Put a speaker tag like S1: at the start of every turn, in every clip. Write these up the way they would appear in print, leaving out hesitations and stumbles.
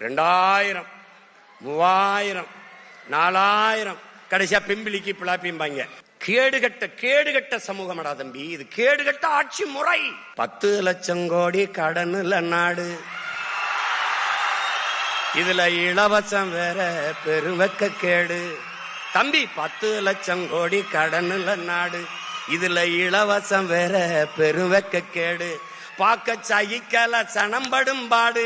S1: 2000, 3000, 4000, கடைசியா பிம்பிளிக்கு பிளாப்பிம்பாங்க. கேடுகட்ட சமூகமடா தம்பி இது. கேடுகட்ட ஆட்சி முறை. 10 லட்சம் கோடி கடனுல நாடு, இதுல இலவசம் வேற பெருவெக்க கேடு. தம்பி 10 லட்சம் கோடி கடனுல நாடு, இதுல இலவசம் வேற பெருவெக்க கேடு. பாக்க சகிக்கல சனம்படும் பாடு,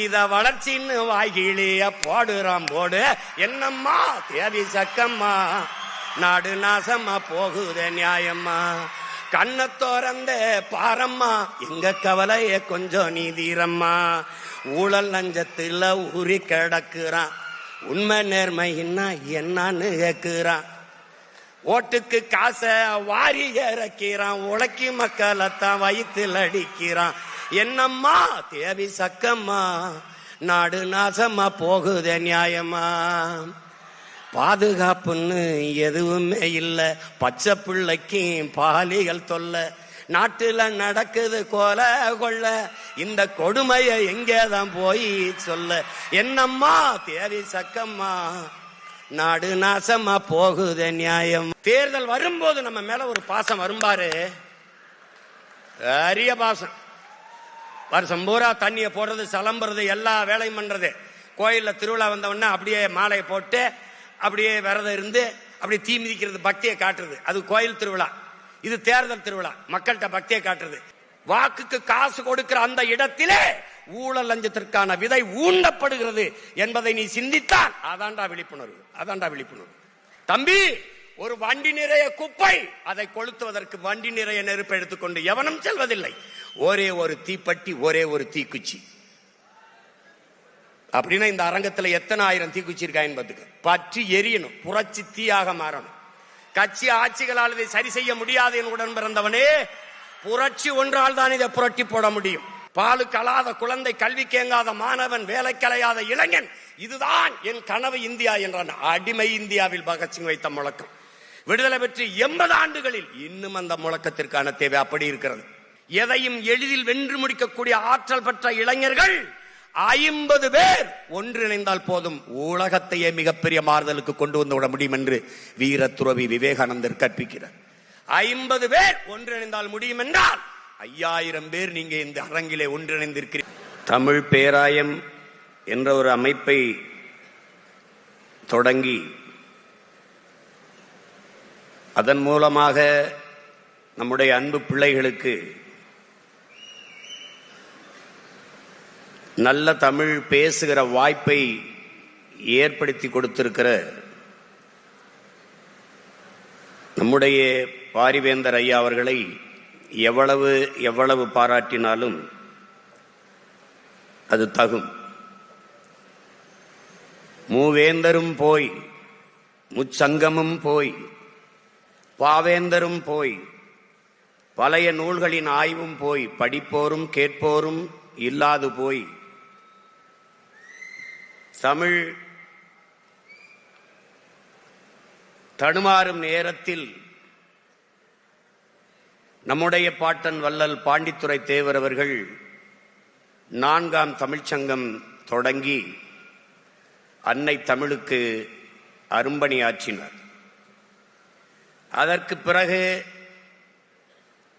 S1: இத வளர்ச்சின்னு வாய்கிளிய போடுறான் போடு. என்னம்மா தேவி சக்கம்மா, நாடு நாசமா போகுதே நியாயம்மா. கண்ண தோறந்த பாரம்மா, எங்க கவலைய கொஞ்சம் நீதீரம்மா. ஊழல் லஞ்சத்துல ஊறி கிடக்குறான், உண்மை நேர்மைன்னா என்னன்னு கேக்குறான். ஓட்டுக்கு காசை வாரி இறக்கிறான், உழைக்கி மக்களைத்தான் வயிற்றில் அடிக்கிறான். என்னம்மா தேவி சக்கம்மா, நாடு நாசமா போகுதே நியாயமா. பாதுகாப்புன்னு எதுவுமே இல்ல, பச்சை பிள்ளைக்கும் பாலிகள் தொல்ல. நாட்டுல நடக்குது கொல கொள்ள, இந்த கொடுமையை எங்கேதான் போய் சொல்ல. என்னம்மா தேவி சக்கம்மா, நாடு நாசமா போகுதே நியாயம். தேர்தல் வரும்போது நம்ம மேல ஒரு பாசம் வரும்பாரு, அரிய பாசம். வருஷம் பூரா தண்ணிய போடுறது, சலம்புறது, எல்லா வேலையும் பண்றது. கோயில்ல திருவிழா வந்த உடனே அப்படியே மாலையை போட்டு அப்படியே விரதம் இருந்து அப்படியே தீ மிதிக்கிறது, பக்தியை காட்டுறது. அது கோயில் திருவிழா. இது தேர்தல் திருவிழா, மக்கள்கிட்ட பக்தியை காட்டுறது. வாக்குக்கு காசு கொடுக்கிற அந்த இடத்திலே ஊழல் லஞ்சத்திற்கான விதை ஊண்டப்படுகிறது என்பதை நீ சிந்தித்தான் அதான்டா விழிப்புணர்வு. அதான்டா விழிப்புணர்வு. தம்பி, ஒரு வண்டி நிறைய குப்பை, அதை கொளுத்துவதற்கு வண்டி நிறைய நெருப்பை எடுத்துக்கொண்டு எவனும் செல்வதில்லை. ஒரே ஒரு தீப்பெட்டி, ஒரே ஒரு தீக்குச்சி. அப்படின்னா இந்த அரங்கத்துல எத்தனை ஆயிரம் தீக்குச்சி இருக்காயின்னு பார்த்துக்க. பற்றி எரியணும், புரட்சி தீயாக மாறணும். கட்சி ஆட்சிகளால் இதை சரி செய்ய முடியாது என் உடன் பிறந்தவனே, புரட்சி ஒன்றால் தான் இதை புரட்டி போட முடியும். பாலு கலாத குழந்தை, கல்வி கேங்காத மாணவன், வேலை கலையாத இளைஞன், இதுதான் என் கனவு இந்தியா என்றான். அடிமை இந்தியாவில் பகத்சிங் வைத்த முழக்கம் விடுதலை பெற்று 80 ஆண்டுகளில் இன்னும் அந்த முழக்கத்திற்கான தேவை அப்படி இருக்கிறது. எதையும் எளிதில் வென்று முடிக்கக்கூடிய ஆற்றல் பெற்ற இளைஞர்கள் 50 பேர் ஒன்றிணைந்தால் போதும், உலகத்தையே மிகப்பெரிய மாறுதலுக்கு கொண்டு வந்து விட முடியும் என்று வீர துறவி விவேகானந்தர் கற்பிக்கிறார். 50 பேர் ஒன்றிணைந்தால் முடியும் என்றால் 5000 பேர் நீங்க இந்த அரங்கிலே ஒன்றிணைந்திருக்கிறீர்கள். தமிழ் பேராயம் என்ற ஒரு அமைப்பை தொடங்கி அதன் மூலமாக நம்முடைய அன்பு பிள்ளைகளுக்கு நல்ல தமிழ் பேசுகிற வாய்ப்பை ஏற்படுத்தி கொடுத்திருக்கிற நம்முடைய பாரிவேந்தர் ஐயா அவர்களை எவ்வளவு பாராட்டினாலும் அது தகும். மூவேந்தரும் போய், முச்சங்கமும் போய், பாவேந்தரும் போய், பழைய நூல்களின் ஆய்வும் போய், படிப்போரும் கேட்போரும் இல்லாது போய், தமிழ் தடுமாறும் நேரத்தில் நம்முடைய பாட்டன் வள்ளல் பாண்டித்துரை தேவர் அவர்கள் 4ஆம் தமிழ்ச்சங்கம் தொடங்கி அன்னை தமிழுக்கு அரும்பணியாற்றினார். அதற்கு பிறகு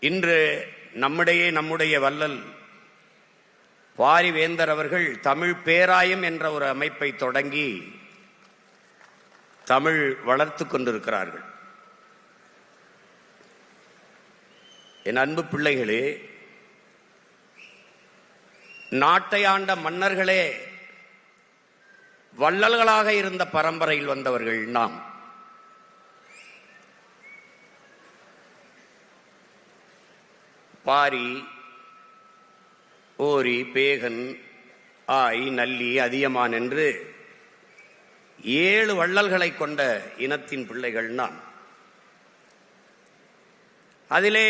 S1: இன்று நம்முடைய வள்ளல் பாரிவேந்தர் அவர்கள் தமிழ் பேராயம் என்ற ஒரு அமைப்பை தொடங்கி தமிழ் வளர்த்து கொண்டிருக்கிறார்கள். என் அன்பு பிள்ளைகளே, நாட்டை ஆண்ட மன்னர்களே வள்ளல்களாக இருந்த பரம்பரையில் வந்தவர்கள் நாம். பாரி, ஓரி, பேகன், ஆய், நல்லி, அதியமான் என்று 7 வள்ளல்களை கொண்ட இனத்தின் பிள்ளைகள் நாம். அதிலே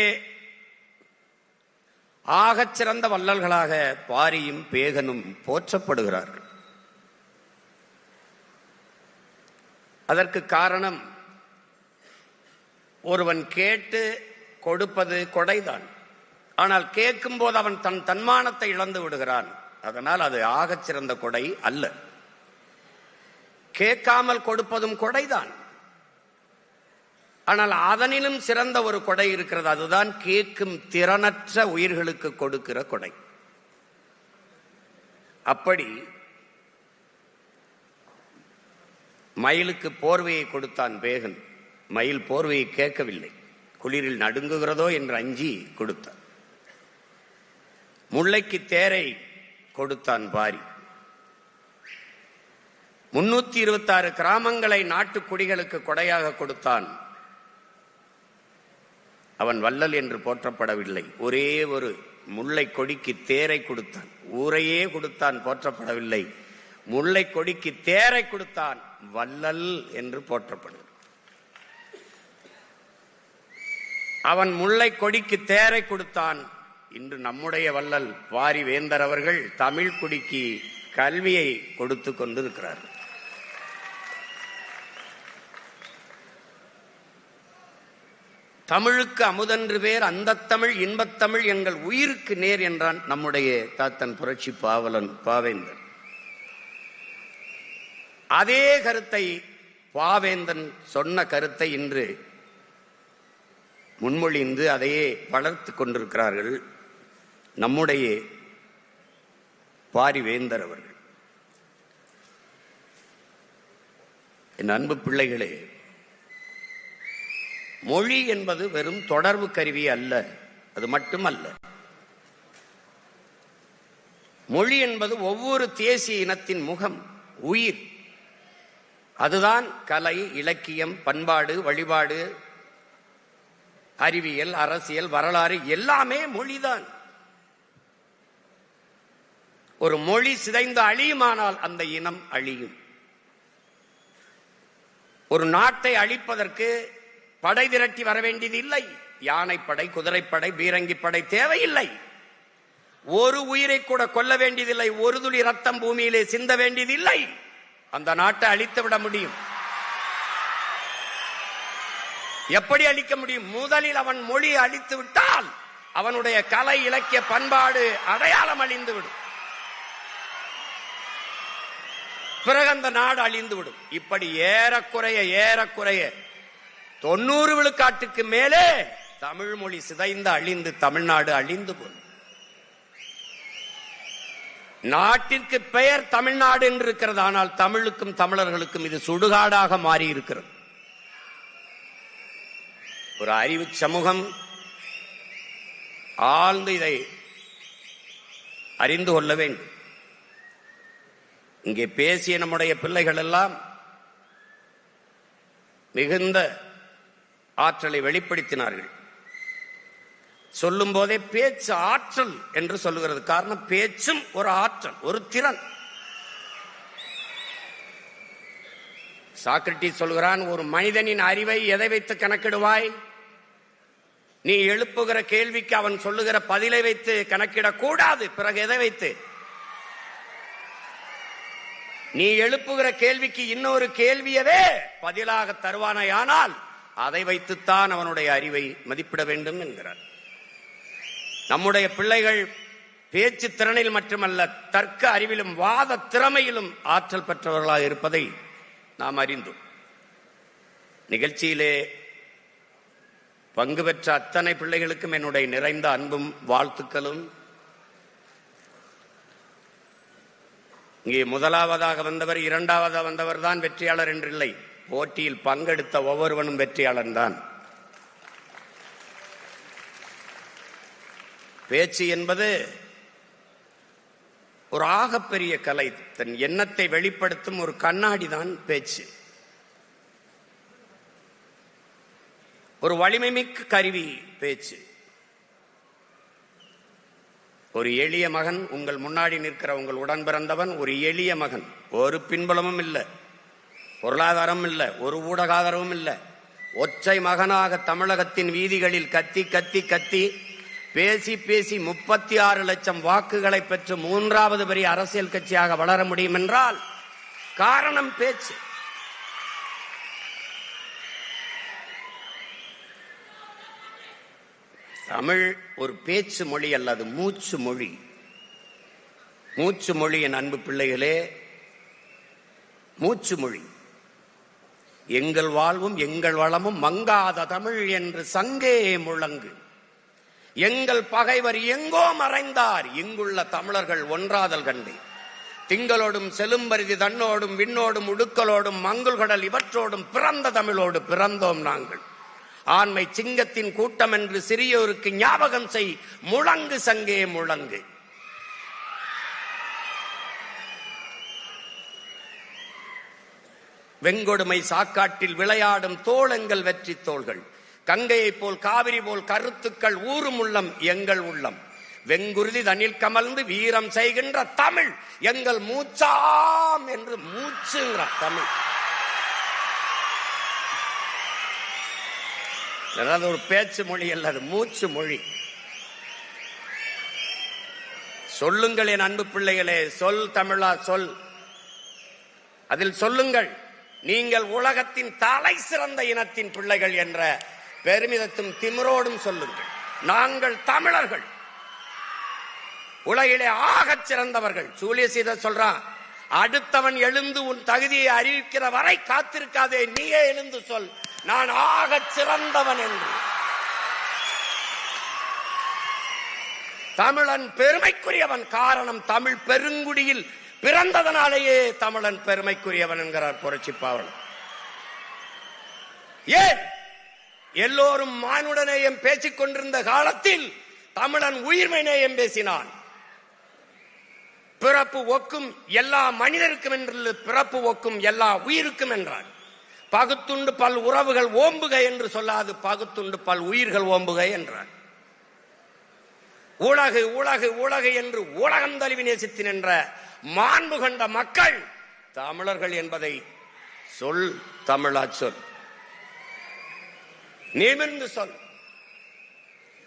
S1: ஆகச் சிறந்த வள்ளல்களாக பாரியும் பேகனும் போற்றப்படுகிறார்கள். அதற்கு காரணம், ஒருவன் கேட்டு கொடுப்பது கொடைதான். ஆனால் கேட்கும் போது அவன் தன் தன்மானத்தை இழந்து விடுகிறான். அதனால் அது ஆகச் சிறந்த கொடை அல்ல. கேட்காமல் கொடுப்பதும் கொடைதான். ஆனால் அதனிலும் சிறந்த ஒரு கொடை இருக்கிறது. அதுதான் கேட்கும் திறனற்ற உயிர்களுக்கு கொடுக்கிற கொடை. அப்படி மயிலுக்கு போர்வையை கொடுத்தான் பேகன். மயில் போர்வையை கேட்கவில்லை. குளிரில் நடுங்குகிறதோ என்று அஞ்சி கொடுத்தான். முல்லைக்கு தேரை கொடுத்தான் பாரி. 326 கிராமங்களை நாட்டு குடிகளுக்கு கொடையாக கொடுத்தான். அவன் வள்ளல் என்று போற்றப்படவில்லை. ஒரே ஒரு முல்லை கொடிக்கு தேரை கொடுத்தான். ஊரையே கொடுத்தான், போற்றப்படவில்லை. முல்லை கொடிக்கு தேரை கொடுத்தான், வள்ளல் என்று போற்றப்படுகிறது. அவன் முல்லை கொடிக்கு தேரை கொடுத்தான். இன்று நம்முடைய வள்ளல் பாரி வேந்தர் அவர்கள் தமிழ் குடிக்கு கல்வியை கொடுத்து கொண்டிருக்கிறார்கள். தமிழுக்கு அமுதன்று பேர் அந்த தமிழ் இன்பத்தமிழ் எங்கள் உயிருக்கு நேர் என்றான் நம்முடைய தாத்தன் புரட்சி பாவலன் பாவேந்தன். அதே கருத்தை பாவேந்தன் சொன்ன கருத்தை இன்று முன்மொழிந்து அதையே வளர்த்து கொண்டிருக்கிறார்கள் நம்முடைய பாரிவேந்தர் அவர்கள். என் அன்பு பிள்ளைகளே, மொழி என்பது வெறும் தொடர்பு கருவி அல்ல. அது மட்டுமல்ல, மொழி என்பது ஒவ்வொரு தேசிய இனத்தின் முகம், உயிர். அதுதான் கலை, இலக்கியம், பண்பாடு, வழிபாடு, அறிவியல், அரசியல், வரலாறு எல்லாமே மொழிதான். ஒரு மொழி சிதைந்து அழியுமானால் அந்த இனம் அழியும். ஒரு நாட்டை அழிப்பதற்கு படை திரட்டி வர வேண்டியது இல்லை. யானைப்படை, குதிரைப்படை, பீரங்கி படை தேவையில்லை. ஒரு உயிரை கூட கொல்ல வேண்டியதில்லை. ஒரு துளி ரத்தம் பூமியிலே சிந்த வேண்டியதில்லை. அந்த நாட்டை அழித்து விட முடியும். எப்படி அழிக்க முடியும்? முதலில் அவன் மொழி அழித்து விட்டால் அவனுடைய கலை, இலக்கிய, பண்பாடு, அடையாளம் அழிந்துவிடும். பிறகு அந்த நாடு அழிந்துவிடும். இப்படி ஏறக்குறைய 90 விழுக்காட்டுக்கு மேலே தமிழ் மொழி சிதைந்து அழிந்து தமிழ்நாடு அழிந்து போகும். நாட்டிற்கு பெயர் தமிழ்நாடு என்று இருக்கிறது. ஆனால் தமிழுக்கும் தமிழர்களுக்கும் இது சுடுகாடாக மாறி இருக்கிறது. ஒரு அறிவு சமூகம் ஆழ்ந்து இதை அறிந்து கொள்ள வேண்டும். இங்கே பேசிய நம்முடைய பிள்ளைகள் எல்லாம் மிகுந்த ஆற்றலை வெளிப்படுத்தினார்கள். சொல்லும் போதே பேச்சு ஆற்றல் என்று சொல்லுகிறது. காரணம், பேச்சும் ஒரு ஆற்றல், ஒரு திறன். சாக்ரட்டிஸ் சொல்கிறான், ஒரு மனிதனின் அறிவை எதை வைத்து கணக்கிடுவாய்? நீ எழுப்புகிற கேள்விக்கு அவன் சொல்லுகிற பதிலை வைத்து கணக்கிடக்கூடாது. பிறகு எதை வைத்து? நீ எழுப்புகிற கேள்விக்கு இன்னொரு கேள்வியவே பதிலாக தருவானையானால் அதை வைத்துத்தான் அவனுடைய அறிவை மதிப்பிட வேண்டும் என்கிறார். நம்முடைய பிள்ளைகள் பேச்சு திறனில் மட்டுமல்ல, தர்க்க அறிவிலும் வாத திறமையிலும் ஆற்றல் பெற்றவர்களாக இருப்பதை நாம் அறிந்தோம். நிகழ்ச்சியிலே பங்கு பெற்ற அத்தனை பிள்ளைகளுக்கும் என்னுடைய நிறைந்த அன்பும் வாழ்த்துக்களும். இங்கே முதலாவதாக வந்தவர், இரண்டாவதாக வந்தவர் தான் வெற்றியாளர் என்றில்லை. போட்டியில் பங்கெடுத்த ஒவ்வொருவனும் வெற்றியாளன் தான். பேச்சு என்பது ஒரு ஆகப்பெரிய கலை. தன் எண்ணத்தை வெளிப்படுத்தும் ஒரு கண்ணாடி தான் பேச்சு. ஒரு வலிமை மிக்க கருவி பேச்சு. ஒரு எளிய மகன் உங்கள் முன்னாடி நிற்கிற உங்கள் உடன் பிறந்தவன் ஒரு எளிய மகன். ஒரு பின்புலமும் இல்லை, பொருளாதாரம் இல்லை, ஒரு ஊடக ஆதரவும் இல்லை. ஒற்றை மகனாக தமிழகத்தின் வீதிகளில் கத்தி கத்தி கத்தி பேசி பேசி 36 லட்சம் வாக்குகளை பெற்று 3வது பெரிய அரசியல் கட்சியாக வளர முடியும் என்றால் காரணம் பேச்சு. தமிழ் ஒரு பேச்சு மொழி அல்ல, அது மூச்சு மொழி. மூச்சு மொழி. என் அன்பு பிள்ளைகளே, மூச்சு மொழி. எங்கள் வாழ்வும் எங்கள் வளமும் மங்காத தமிழ் என்று சங்கே முழங்கு. எங்கள் பகைவர் எங்கோ மறைந்தார், இங்குள்ள தமிழர்கள் ஒன்றாதல் கண்டே. திங்களோடும் செலும்பரிதி தன்னோடும் விண்ணோடும் உடுக்கலோடும் மங்குள் கடல் இவற்றோடும் பிறந்த தமிழோடு பிறந்தோம் நாங்கள். ஆண்மை சிங்கத்தின் கூட்டம் என்று சிறியோருக்கு ஞாபகம் செய், முழங்கு சங்கே முழங்கு. வெங்கொடுமை சாக்காட்டில் விளையாடும் தோளங்கள் வெற்றி தோள்கள். கங்கையை போல் காவிரி போல் கருத்துக்கள் ஊறும் உள்ளம் எங்கள் உள்ளம். வெங்குருதி தனில் கமழ்ந்து வீரம் செய்கின்ற தமிழ் எங்கள் மூச்சாம் என்று மூச்சுங்கிற தமிழ். அதாவது ஒரு பேச்சு மொழி அல்ல, அது மூச்சு மொழி. சொல்லுங்கள் என் அன்பு பிள்ளைகளே, சொல் தமிழா சொல். அதில் சொல்லுங்கள், நீங்கள் உலகத்தின் தலை சிறந்த இனத்தின் பிள்ளைகள் என்ற பெருமிதத்தும் திமிரோடும் சொல்லுங்கள். நாங்கள் தமிழர்கள், உலகிலே ஆகச் சிறந்தவர்கள். சூலியசீதர் சொல்றான், அடுத்தவன் எழுந்து உன் தகுதியை அறிவிக்கிற வரை காத்திருக்காதே, நீயே எழுந்து சொல் நான் ஆகச் சிறந்தவன் என்று. தமிழன் பெருமைக்குரியவன், காரணம் தமிழ் பெருங்குடியில் பிறந்ததனாலேயே தமிழன் பெருமைக்குரியவன் என்கிறார் புரட்சிப்பாவலர். ஏன் எல்லோரும் மானுட நேயம் பேசிக் கொண்டிருந்த காலத்தில் தமிழன் உயிர்மை நேயம் பேசினான். பிறப்பு ஒக்கும் எல்லா மனிதருக்கும் என்று பிறப்பு ஒக்கும் எல்லா உயிருக்கும் என்றான். பகுத்துண்டு பல் உறவுகள் ஓம்புக என்று சொல்லாது, பகுத்துண்டு பல் உயிர்கள் ஓம்புக என்றான். உலகு உலகு உலகு என்று உலகம் தழுவி நேசித்து நின்ற மாண்பு கண்ட மக்கள் தமிழர்கள் என்பதை சொல் தமிழா சொல், நிமிர்ந்து சொல்.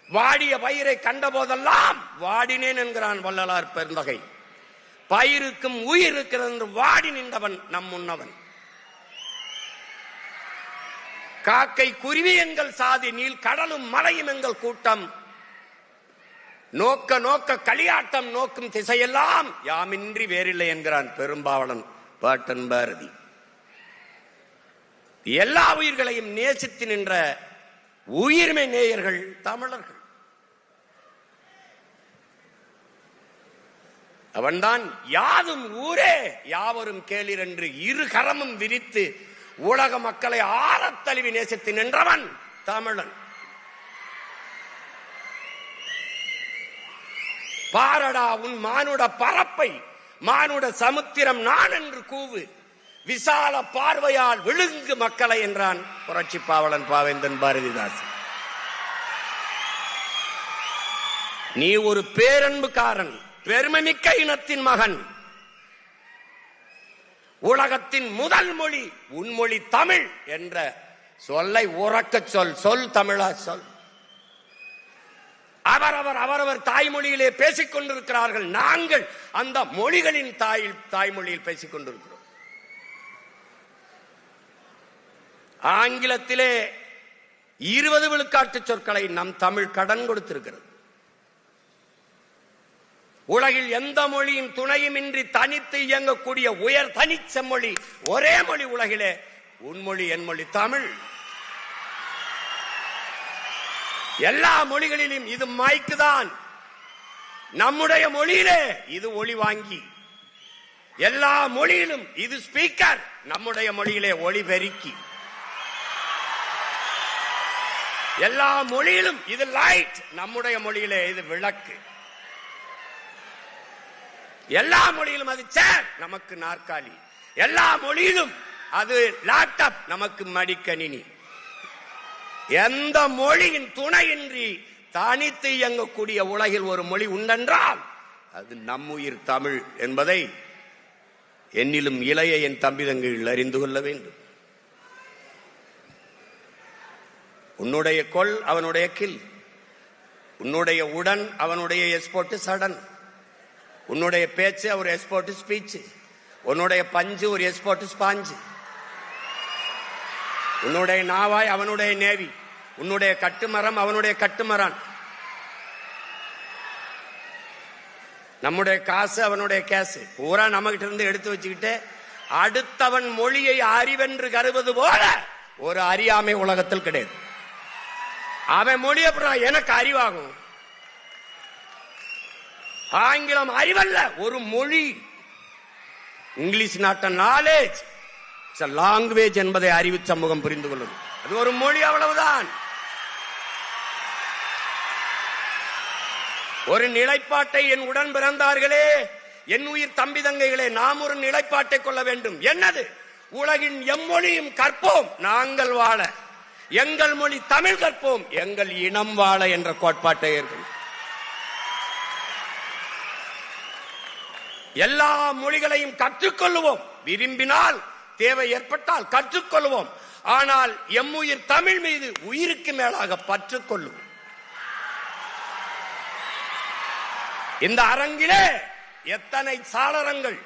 S1: வாடிய பயிரை கண்ட போதெல்லாம் வாடினேன் என்கிறான் வள்ளலார் பெருந்தகை. பயிருக்கும் உயிர் இருக்கிறது என்று வாடி நின்றவன் நம் முன்னவன். காக்கை குருவி எங்கள் சாதி, நீல் கடலும் மலையும் எங்கள் கூட்டம். நோக்க நோக்க களியாட்டம் நோக்கும் திசையெல்லாம் யாமின்றி வேறில்லை என்கிறான் பெரும்பாவளன் பாட்டன் பாரதி. எல்லா உயிர்களையும் நேசித்து நின்ற உயிர்மை நேயர்கள் தமிழர்கள். அவன்தான் யாதும் ஊரே யாவரும் கேளீர் என்று இரு கரமும் விரித்து உலக மக்களை ஆரத்தழுவி நேசித்து நின்றவன் தமிழன். பாரடா உன் மானுட பரப்பை, மானுட சமுத்திரம் நான் என்று கூவு, விசால பார்வையால் விழுங்கு மக்களை என்றான் புரட்சி பாவலன் பாவேந்தன் பாரதிதாசன். நீ ஒரு பேரன்புக்காரன், பெருமைமிக்க இனத்தின் மகன். உலகத்தின் முதல் மொழி உன் மொழி தமிழ் என்ற சொல்லை உறக்க சொல், சொல் தமிழா சொல். அவரவர் தாய்மொழியிலே பேசிக் கொண்டிருக்கிறார்கள், நாங்கள் அந்த மொழிகளின் தாய்மொழியில் பேசிக் கொண்டிருக்கிறோம். ஆங்கிலத்திலே 20 விழுக்காட்டு சொற்களை நம் தமிழ் கடன் கொடுத்திருக்கிறது. உலகில் எந்த மொழியின் துணையுமின்றி தனித்து இயங்கக்கூடிய உயர் தனிச்செம்மொழி ஒரே மொழி உலகிலே உன்மொழி என் மொழி தமிழ். எல்லா மொழிகளிலும் இது மைக்கு தான், நம்முடைய மொழியிலே இது ஒளி வாங்கி. எல்லா மொழியிலும் இது ஸ்பீக்கர், நம்முடைய மொழியிலே ஒளி பெருக்கி. எல்லா மொழியிலும் இது லைட், நம்முடைய மொழியிலே இது விளக்கு. எல்லா மொழியிலும் அது சேர், நமக்கு நாற்காலி. எல்லா மொழியிலும் அது லேப்டாப், நமக்கு மடிக்கணினி. எந்த மொழியின் துணையின்றி தனித்து இயங்கக்கூடிய உலகில் ஒரு மொழி உண்டென்றால் அது நம்முயிர் தமிழ் என்பதை என்னிலும் இளைய என் தம்பி தங்கைகள் அறிந்து கொள்ள வேண்டும். உன்னுடைய கொல் அவனுடைய கில், உன்னுடைய உடன் அவனுடைய எஸ்போர்ட் சடன், உன்னுடைய பேச்சு ஒரு எஸ்போர்ட் ஸ்பீச், உன்னுடைய பஞ்சு ஒரு எஸ்போர்ட் ஸ்பாஞ்சு, உன்னுடைய நாவாய் அவனுடைய நேவி, உன்னுடைய கட்டுமரம் அவனுடைய கட்டுமரான். நம்முடைய காசு அவனுடைய கேசு பூரா நம்ம கிட்ட இருந்து எடுத்து வச்சுக்கிட்டு அடுத்தவன் மொழியை அறிவென்று கருவது போல ஒரு அறியாமை உலகத்தில் கிடையாது. அவன் மொழி அப்புறம் எனக்கு அறிவாகும். ஆங்கிலம் அறிவல்ல, ஒரு மொழி. English not a knowledge, it's a language என்பதை அறிவு சமூகம் புரிந்து கொள்ளும். அது ஒரு மொழி, அவ்வளவுதான். ஒரு நிலைப்பாட்டை என் உடன் பிறந்தார்களே, என் உயிர் தம்பி தங்கைகளே, நாம் ஒரு நிலைப்பாட்டை கொள்ள வேண்டும். என்னது? உலகின் எம்மொழியும் கற்போம் நாங்கள் வாழ, எங்கள் மொழி தமிழ் கற்போம் எங்கள் இனம் வாழ என்ற கோட்பாட்டை ஏற்கும். எல்லா மொழிகளையும் கற்றுக்கொள்வோம், விரும்பினால் தேவை ஏற்பட்டால் கற்றுக்கொள்வோம். ஆனால் எம்முயிர் தமிழ் மீது உயிருக்கு மேலாக பற்றுக்கொள்ளும். இந்த அரங்கிலே எத்தனை சாளரங்கள்,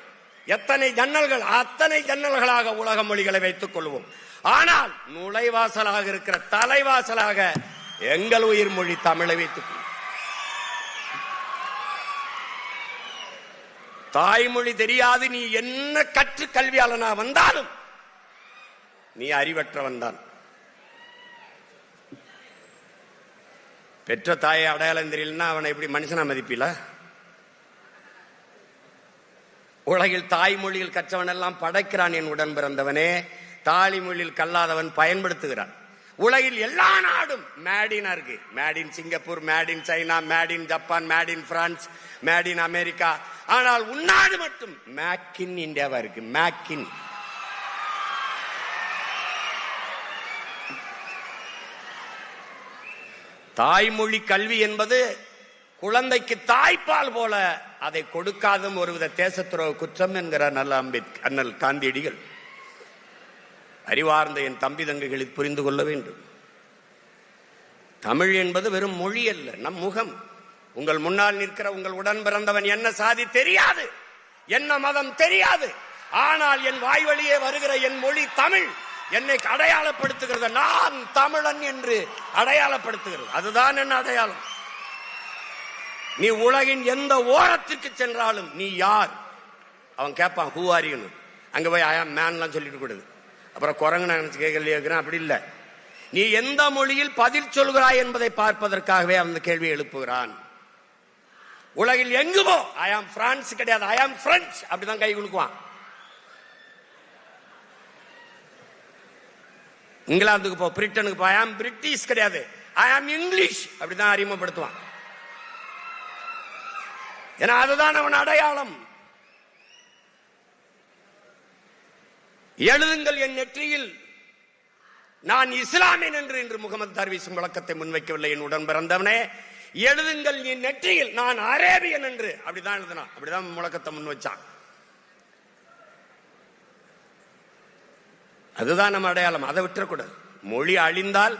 S1: எத்தனை ஜன்னல்கள், அத்தனை ஜன்னல்களாக உலக மொழிகளை வைத்துக் கொள்வோம். ஆனால் நுழைவாசலாக இருக்கிற தலைவாசலாக எங்கள் உயிர் மொழி தமிழை வைத்துக் கொள்வோம். தாய்மொழி தெரியாது நீ என்ன கற்று கல்வியாளனா வந்தாலும் நீ அறிவற்றவன் தான். பெற்ற தாயை அடையாளம் தெரியலன்னா அவனை எப்படி மனுஷனா மதிப்பில? உலகில் தாய்மொழியில் கற்றவன் எல்லாம் படைக்கிறான் என் உடன் பிறந்தவனே, தாய்மொழியில் கல்லாதவன் பயன்படுத்துகிறான். உலகில் எல்லா நாடும் மேடினா இருக்கு. Made in Singapore, made in China, made in Japan, made in France, made in America. ஆனால் உன்னாடு மட்டும் மேக் இன் இந்தியாவா இருக்கு. Make in. தாய்மொழி கல்வி என்பது குழந்தைக்கு தாய்ப்பால் போல, அதை கொடுக்காதும் ஒருவித தேசத்துறவு குற்றம் என்கிறார் நல்ல அண்ணல் காந்தியடிகள். அறிவார்ந்த என் தம்பி தங்கைகளை புரிந்து கொள்ள வேண்டும். தமிழ் என்பது வெறும் மொழி அல்ல, நம் முகம். உங்கள் முன்னால் நிற்கிற உங்கள் உடன் பிறந்தவன் என்ன சாதி தெரியாது, என்ன மதம் தெரியாது. ஆனால் என் வாய் வழியே வருகிற என் மொழி தமிழ் என்னை அடையாளப்படுத்துகிறது. நான் தமிழன் என்று அடையாளப்படுத்துகிறது. அதுதான் என்ன அடையாளம். நீ உலகின் எந்த ஓரத்திற்கு சென்றாலும் நீ யார் அவன் கேட்பான், ஹூ ஆர் யூ. அங்க போய் ஐ ஆம் மேன்லாம் சொல்லிட்டு கூடாது. அப்புறம் குரங்கு நினைச்சு கேட்கிறேன், அப்படி இல்லை. நீ எந்த மொழியில் பதில் சொல்கிறாய் என்பதை பார்ப்பதற்காகவே அந்த கேள்வி எழுப்புகிறான். உலகில் எங்கு போ, ஐ ஆம் பிரான்ஸ் கிடையாது, ஐ ஆம் பிரெஞ்சு, அப்படிதான் கை குலுக்குவான். இங்கிலாந்துக்கு போ, பிரிட்டனுக்கு போ, ஐ ஆம் பிரிட்டிஷ் கிடையாது, ஐ ஆம் இங்கிலீஷ், அப்படிதான் அறிமுகப்படுத்துவான். ஏன்னா அதுதான் அவன் அடையாளம். எழுதுங்கள் என் நெற்றியில் நான் இஸ்லாமியன் என்று இன்று முகமது தர்வீசும் விளக்கத்தை முன்வைக்கவில்லை. என் உடன் பிறந்தவனே, எழுதுங்கள் என் நெற்றியில் நான் அரேபியன் என்று. அப்படிதான் எழுதினான், அப்படிதான் முழக்கத்தை முன் வச்சான். அதுதான் நம்ம அடையாளம். அதை விட்டுறக்கூடாது. மொழி அழிந்தால்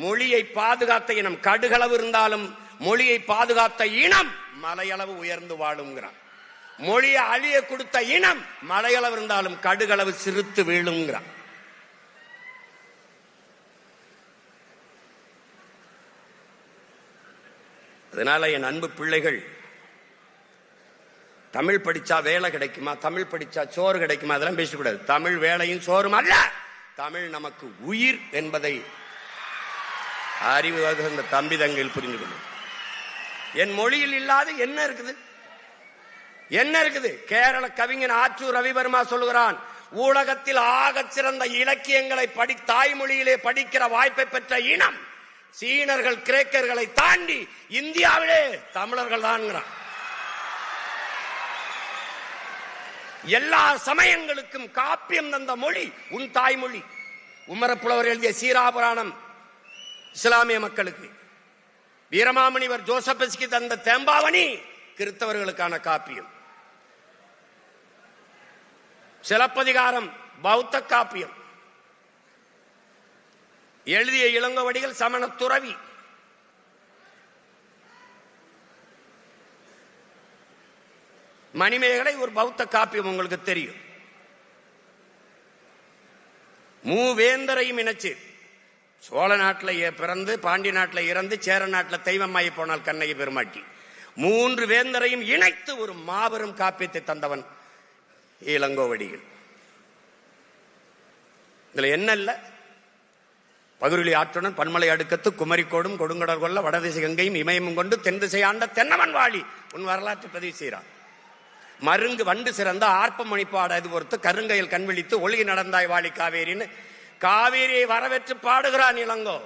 S1: மொழியை பாதுகாத்த இனம் கடுகளவு இருந்தாலும் மொழியை பாதுகாத்த இனம் மலையளவு உயர்ந்து வாழுங்கிறான். மொழியை அழிய கொடுத்த இனம் மலையளவு இருந்தாலும் கடுகளவு சிறுத்து வீழுங்கிறான். அதனால என் அன்பு பிள்ளைகள், தமிழ் படிச்சா வேலை கிடைக்குமா, தமிழ் படிச்சா சோறு கிடைக்குமா, அதெல்லாம் பேசக்கூடாது. தமிழ் வேலையும் சோறும் அல்ல, தமிழ் நமக்கு உயிர் என்பதை அறிவு அந்த தம்பி தங்கையில் புரிந்து கொள்ளும். என் மொழியில் இல்லாத என்ன இருக்குது? என்ன இருக்குது? கேரள கவிஞன் ஆற்றூர் ரவிவர்மா சொல்லுகிறான், ஊடகத்தில் ஆகச் சிறந்த இலக்கியங்களை தாய்மொழியிலே படிக்கிற வாய்ப்பை பெற்ற இனம் சீனர்கள் கிரேக்கர்களை தாண்டி இந்தியாவிலே தமிழர்கள் தான். எல்லா சமயங்களுக்கும் காப்பியம் தந்த மொழி உன் தாய்மொழி. உமரப்புலவர் எழுதிய சீராபுராணம் இஸ்லாமிய மக்களுக்கு, வீரமாமுனிவர் ஜோசப்பஸ்கி தந்த தேம்பாவணி கிறிஸ்தவர்களுக்கான காப்பியம், சிலப்பதிகாரம் பௌத்த காப்பியம், எழுதிய இளங்கோவடிகள் சமண துறவி. மணிமேகலை ஒரு பௌத்த காப்பியம், உங்களுக்கு தெரியும். மூவேந்தரையும் இணைச்சு, சோழ நாட்டில் பிறந்து பாண்டி நாட்டில் இறந்து சேர நாட்டில் தெய்வமாயி போனால் கண்ணகி பெருமாட்டி, மூன்று வேந்தரையும் இணைத்து ஒரு மாபெரும் காப்பியத்தை தந்தவன் இளங்கோவடிகள். இதுல என்ன இல்ல, பகுருளி ஆற்றுடன் பன்மலை அடுக்கத்து குமரிக்கோடும் கொடுங்கடல் கொல்ல வடதிசை கங்கையும் இமயமும் கொண்டு தென் திசை ஆண்ட தென்னவன் வாழி உன் வரலாற்று பதிவு செய்கிறான். மருங்கு வண்டு சிறந்த ஆர்ப்பம் மணிப்பாட இது பொறுத்து கருங்கையில் கண்விழித்து ஒழுகி நடந்தாய் வாழி காவேரின்னு காவேரியை வரவேற்று பாடுகிறான் இளங்கோ.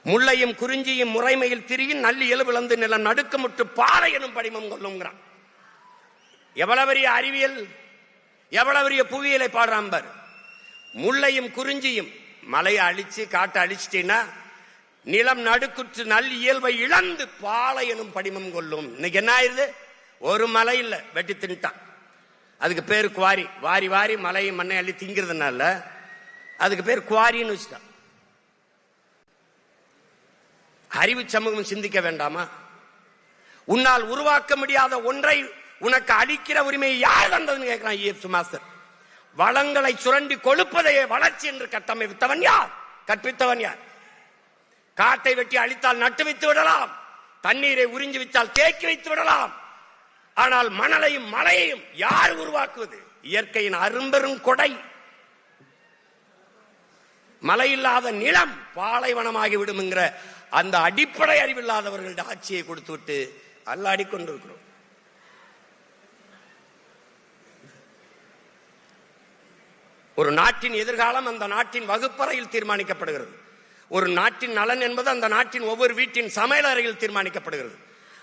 S1: முல்லையும் குறிஞ்சியும் முறைமையில் திரியும் நல்லி எலுவிழந்து நிலம் நடுக்கமுட்டு பாறை எனும் படிமம் கொள்ளுங்கிறான். எவ்வளவு பெரிய அறிவியல், எவ்வளவு பெரிய புவியியலை பாடுறான் பார். முல்லையும் குறிஞ்சியும் மலையை அழிச்சு காட்டை அழிச்சிட்டீங்கன்னா நிலம் நடுக்குற்று நல் இயல்பை இழந்து பாலை எனும் படிமம் கொள்ளும். இன்னைக்கு என்ன ஆயிருது, ஒரு மலை இல்ல வெட்டி தின்ட்டான். அதுக்கு பேரு குவாரி. வாரி வாரி மலையை மண்ணை அள்ளி திங்கிறதுனால அதுக்கு பேர் குவாரின்னு வச்சுட்டான். அறிவு சமூகம் சிந்திக்க வேண்டாமா? உன்னால் உருவாக்க முடியாத ஒன்றை உனக்கு அளிக்கிற உரிமையை யார் தந்ததுன்னு கேட்கிறான் இயேசு மாஸ்டர். வளங்களை சுரண்டி கொழுப்பதையே வளர்ச்சி என்று கட்டமைத்தவன் யார்? கற்பித்தவன் யார்? காட்டை வெட்டி அழித்தால் நட்டு வைத்து விடலாம், தண்ணீரை உறிஞ்சி வைத்தால் தேக்கி வைத்து விடலாம். ஆனால் மணலையும் மலையையும் யார் உருவாக்குவது? இயற்கையின் அரும்பெரும் கொடை. மழை இல்லாத நிலம் பாலைவனமாகிவிடும் என்கிற அந்த அடிப்படை அறிவில்லாதவர்களுடைய ஆட்சியை கொடுத்து விட்டு அல்லாடி கொண்டிருக்கிறோம். ஒரு நாட்டின் எதிர்காலம் அந்த நாட்டின் வகுப்பறையில் தீர்மானிக்கப்படுகிறது. ஒரு நாட்டின் நலன் என்பது அந்த நாட்டின் ஒவ்வொரு வீட்டின் சமையல் அறையில் தீர்மானிக்கப்படுகிறது.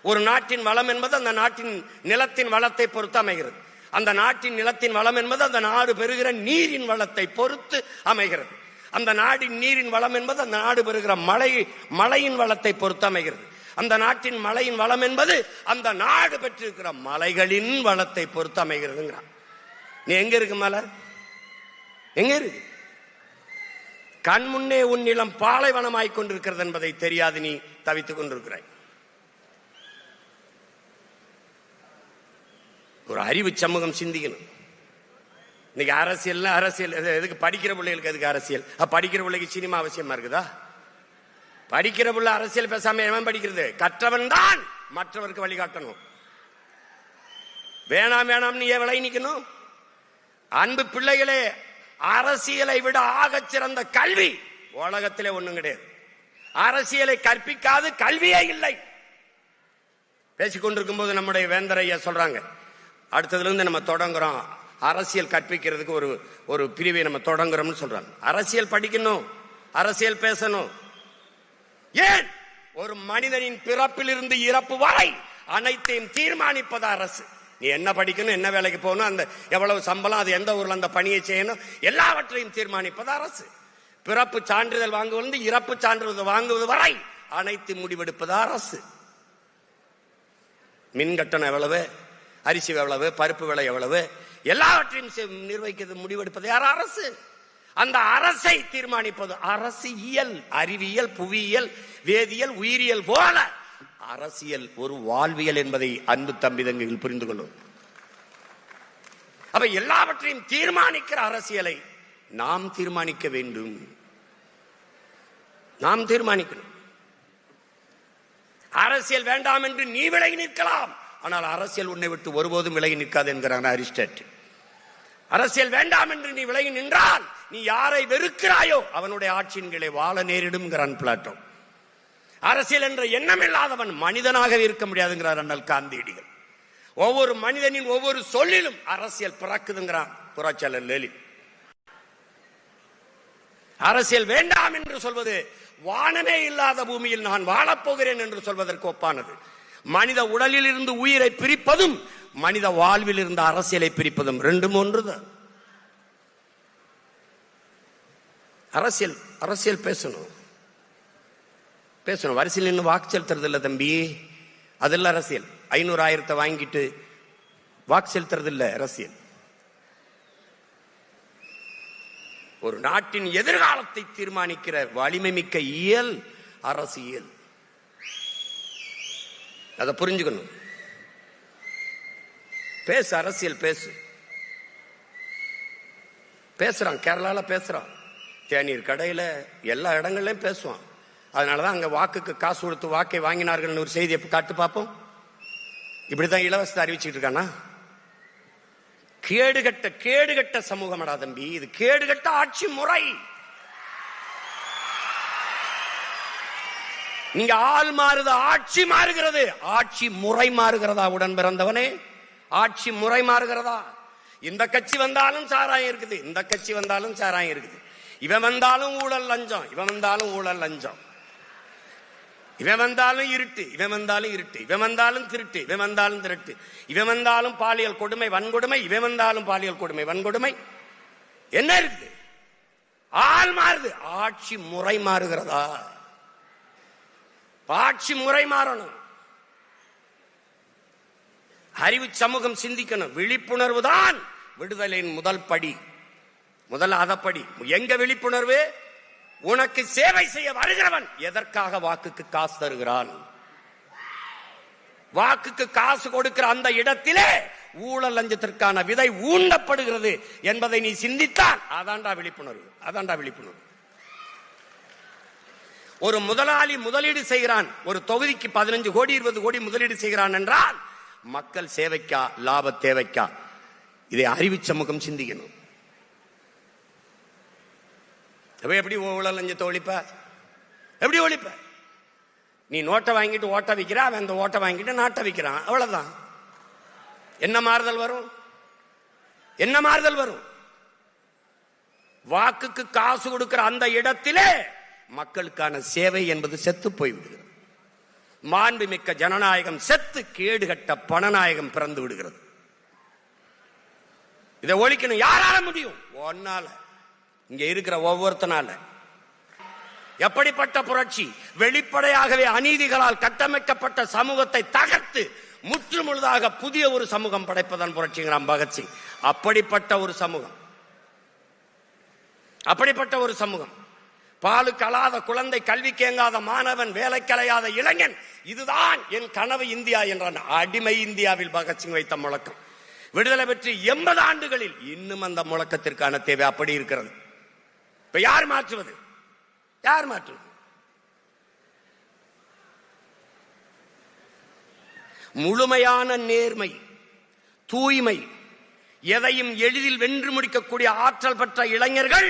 S1: ஒரு நாட்டின் வளம் என்பது அந்த நாட்டின் நிலத்தின் வளத்தை பொறுத்து அமைகிறது. அந்த நாட்டின் நிலத்தின் வளம் என்பது அந்த நாடு பெறுகிற நீரின் வளத்தை பொறுத்து அமைகிறது. அந்த நாட்டின் நீரின் வளம் என்பது அந்த நாடு பெறுகிற மழையின் வளத்தை பொறுத்து அமைகிறது. அந்த நாட்டின் மழையின் வளம் என்பது அந்த நாடு பெற்றிருக்கிற மலைகளின் வளத்தை பொறுத்து அமைகிறதுங்கிறான். நீ எங்க இருக்கு மலை? எங்க இருக்கு? கண் முன்னே உன் நிலம் பாலைவனமாய் கொண்டிருக்கிறது என்பதை தெரியாது நீ தவித்துக் கொண்டிருக்கிறாய். ஒரு அறிவு சமூகம் சிந்திக்கணும். இன்னைக்கு அரசியல் எதுக்கு? படிக்கிற பிள்ளைகளுக்கு எதுக்கு அரசியல்? படிக்கிற பிள்ளைக்கு சினிமா அவசியமா இருக்குதா? படிக்கிற பிள்ளை அரசியல் பேசாம எவன் படிக்கிறது? கற்றவன் தான் மற்றவருக்கு வழிகாட்டணும். வேணாம் வேணாம் நீ விலை நிக்கணும். அன்பு பிள்ளைகளே, அரசியலை விட ஆகச் சிறந்த கல்வி உலகத்திலே ஒண்ணும் கிடையாது. அரசியலை கற்பிக்காது கல்வியே இல்லை. பேசிக்கொண்டிருக்கும் போது நம்முடைய வேந்தரையா சொல்றாங்க, அடுத்ததுல இருந்து நம்ம தொடங்குறோம் அரசியல் கற்பிக்கிறதுக்கு ஒரு பிரிவை நம்ம தொடங்குறோம்னு சொல்றாங்க. அரசியல் படிக்கணும், அரசியல் பேசணும். ஏன்? ஒரு மனிதனின் பிறப்பிலிருந்து இறப்பு வரை அனைத்தையும் தீர்மானிப்பது அரசு. நீ என்ன படிக்கணும், என்ன வேலைக்கு போகணும், அந்த எவ்வளவு சம்பளம், அது எந்த ஊர்ல அந்த பணியை செய்யணும், எல்லாவற்றையும் தீர்மானிப்பது அரசு. பிறப்பு சான்றிதழ் வாங்குவது இறப்பு சான்றிதழ் வாங்குவது வரை அனைத்து முடிவெடுப்பது அரசு. மின் கட்டணம் எவ்வளவு, அரிசி எவ்வளவு, பருப்பு விலை எவ்வளவு, எல்லாவற்றையும் நிர்வகிக்கிறது முடிவெடுப்பது யார்? அரசு. அந்த அரசை தீர்மானிப்பது அரசியல். அறிவியல், புவியியல், வேதியியல், உயிரியல் போல அரசியல் ஒரு வாழ்வியல் என்பதை அன்பு தம்பிதங்கள் புரிந்து கொள்ளும். அப்ப எல்லாவற்றையும் தீர்மானிக்கிற அரசியலை நாம் தீர்மானிக்க வேண்டும். நாம் தீர்மானிக்கணும். அரசியல் வேண்டாம் என்று நீ விலகி நிற்கலாம், ஆனால் அரசியல் உன்னை விட்டு ஒருபோதும் விலகி நிற்காது என்கிறான் அரிஸ்டாட்டில். அரசியல் வேண்டாம் என்று நீ விலகி நின்றால் நீ யாரை வெறுக்கிறாயோ அவனுடைய ஆட்சியின் கீழே வாழ நேரிடும் பிளாட்டோ. அரசியல் என்ற எண்ணம் இல்லாதவன் மனிதனாக இருக்க முடியாதுங்கிறார் அண்ணல் காந்தியடிகள். ஒவ்வொரு மனிதனின் ஒவ்வொரு சொல்லிலும் அரசியல் பிறக்குதுங்கிறான் புரட்சியாளர் லெனின். அரசியல் வேண்டாம் என்று சொல்வது வானமே இல்லாத பூமியில் நான் வாழப்போகிறேன் என்று சொல்வதற்கு ஒப்பானது. மனித உடலில் இருந்து உயிரை பிரிப்பதும் மனித வாழ்வில் இருந்து அரசியலை பிரிப்பதும் ரெண்டும் ஒன்றுதான். அரசியல் பேசணும். வரிசையில் நின்று வாக்கு செலுத்துறது இல்ல தம்பி, அதெல்லாம் அரசியல். 500,000 வாங்கிட்டு வாக்கு செலுத்துறது இல்ல அரசியல். ஒரு நாட்டின் எதிர்காலத்தை தீர்மானிக்கிற வலிமை மிக்க இயல் அரசியல். அதை புரிஞ்சுக்கணும். பேசு, அரசியல் பேசு. பேசுறான், கேரளால பேசுறான், தேநீர் கடையில எல்லா இடங்கள்லயும் பேசுவான். அதனாலதான் அங்க வாக்குக்கு காசு கொடுத்து வாக்கை வாங்கினார்கள் ஒரு செய்தி எப்ப காட்டு பார்ப்போம். இப்படிதான் இலவசத்தை அறிவிச்சுட்டு இருக்கானா? கேடுகட்ட சமூகமடா தம்பி, இது கேடுகட்ட ஆட்சி முறை. நீங்க ஆள் மாறுது, ஆட்சி மாறுகிறது. ஆட்சி முறை மாறுகிறதா உடன் பிறந்தவனே? ஆட்சி முறை மாறுகிறதா? இந்த கட்சி வந்தாலும் சாராயம் இருக்குது, இந்த கட்சி வந்தாலும் சாராயம் இருக்குது. இவன் வந்தாலும் ஊழல் லஞ்சம், இவன் வந்தாலும் ஊழல் லஞ்சம். இவன் வந்தாலும் இருட்டு, இவன் வந்தாலும் இருட்டு. இவன் வந்தாலும் திருட்டு, இவன் வந்தாலும் திருட்டு. இவன் வந்தாலும் பாலியல் கொடுமை வன்கொடுமை, இவன் வந்தாலும் பாலியல் கொடுமை வன்கொடுமை. என்ன இருக்குது? ஆள் மாறுது, ஆட்சி முறை மாறுகிறதா? ஆட்சி முறை மாறணும். அறிவு சமூகம் சிந்திக்கணும். விழிப்புணர்வு தான் விடுதலையின் முதல் படி, முதல் அதப்படி. எங்க விழிப்புணர்வு? உனக்கு சேவை செய்ய வருகிறவன் எதற்காக வாக்குக்கு காசு தருகிறான்? வாக்குக்கு காசு கொடுக்கிற அந்த இடத்திலே ஊழல் லஞ்சத்திற்கான விதை ஊண்டப்படுகிறது என்பதை நீ சிந்தித்தால் அதான்டா விழிப்புணர்வு, அதான்டா விழிப்புணர்வு. ஒரு முதலாளி முதலீடு செய்கிறான், ஒரு தொகுதிக்கு 15 கோடி 20 கோடி முதலீடு செய்கிறான் என்றால் மக்கள் சேவைக்கா லாப தேவைக்கா? இதை அறிவு சமூகம் சிந்திக்கணும். எப்படி ஊழல் லஞ்சத்தை ஒழிப்ப? எப்படி ஒழிப்ப? நீ நோட்டை வாங்கிட்டு ஓட்ட வைக்கிற, அவன் அந்த ஓட்டை வாங்கிட்டு நாட்டை வைக்கிறான், அவ்வளவுதான். என்ன மாறுதல் வரும்? என்ன மாறுதல் வரும்? வாக்குக்கு காசு கொடுக்கிற அந்த இடத்திலே மக்களுக்கான சேவை என்பது செத்து போய்விடுகிறது. மாண்புமிக்க ஜனநாயகம் செத்து கேடுகட்ட பணநாயகம் பிறந்து விடுகிறது. இதை ஒழிக்கணும். யாரால முடியும்? ஒன்னால, இங்க இருக்கிற ஒவ்வொருத்தனால. எப்படிப்பட்ட புரட்சி? வெளிப்படையாகவே அநீதிகளால் கட்டமைக்கப்பட்ட சமூகத்தை தகர்த்து முற்று முழுதாக புதிய ஒரு சமூகம் படைப்பதன் புரட்சிங்கிறான் பகத்சிங். அப்படிப்பட்ட ஒரு சமூகம், அப்படிப்பட்ட ஒரு சமூகம். பாலு கலாத குழந்தை, கல்வி கேங்காத மாணவன், வேலை கலையாத இளைஞன், இதுதான் என் கனவு இந்தியா என்றான். அடிமை இந்தியாவில் பகத்சிங் வைத்த முழக்கம் விடுதலை பெற்று 80 ஆண்டுகளில் இன்னும் அந்த முழக்கத்திற்கான தேவை அப்படி இருக்கிறது. இப்ப யார் மாற்றுவது? யார் மாற்றுவது? முழுமையான நேர்மை, தூய்மை, எதையும் எளிதில் வென்று முடிக்கக்கூடிய ஆற்றல் பெற்ற இளைஞர்கள்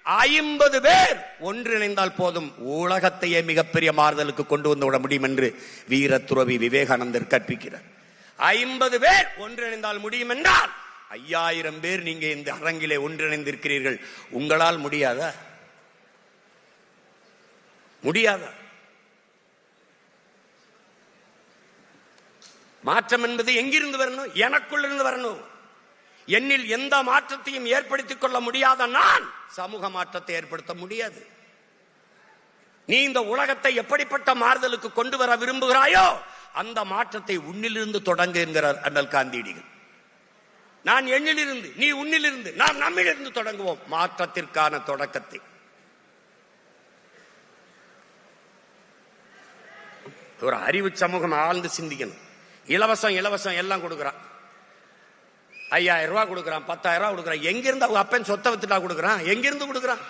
S1: 50 பேர் ஒன்றிணைந்தால் போதும், உலகத்தையே மிகப்பெரிய மாறுதலுக்கு கொண்டு வந்து விட முடியும் என்று வீர துறவி விவேகானந்தர் கற்பிக்கிறார். 50 பேர் ஒன்றிணைந்தால் முடியும் என்றால் 5000 பேர் நீங்க இந்த அரங்கிலே ஒன்றிணைந்திருக்கிறீர்கள். உங்களால் முடியாதா? முடியாதா? மாற்றம் என்பது எங்கிருந்து வரணும்? எனக்குள்ள இருந்து வரணும். என்னில் எந்த மாற்றத்தையும் ஏற்படுத்திக் கொள்ள முடியாத நான் சமூக மாற்றத்தை ஏற்படுத்த முடியாது. நீ இந்த உலகத்தை எப்படிப்பட்ட மாறுதலுக்கு கொண்டு வர விரும்புகிறாயோ அந்த மாற்றத்தை உன்னிலிருந்து தொடங்கு என்கிறார் அண்ணல் காந்தியடிகள். நான் எண்ணிலிருந்து, நீ உன்னிலிருந்து, நாம் நம்மிலிருந்து தொடங்குவோம் மாற்றத்திற்கான தொடக்கத்தை. ஒரு அறிவு சமூகம் ஆழ்ந்து சிந்திக்கணும். இலவசம் இலவசம் எல்லாம் கொடுக்கிறான். 5000 ரூபாய் கொடுக்கிறான், 10,000 ரூபாய் கொடுக்கிறான். எங்கிருந்து அவங்க அப்பன் சொத்தை வித்துட்டா கொடுக்கிறான்? எங்கிருந்து கொடுக்கிறான்?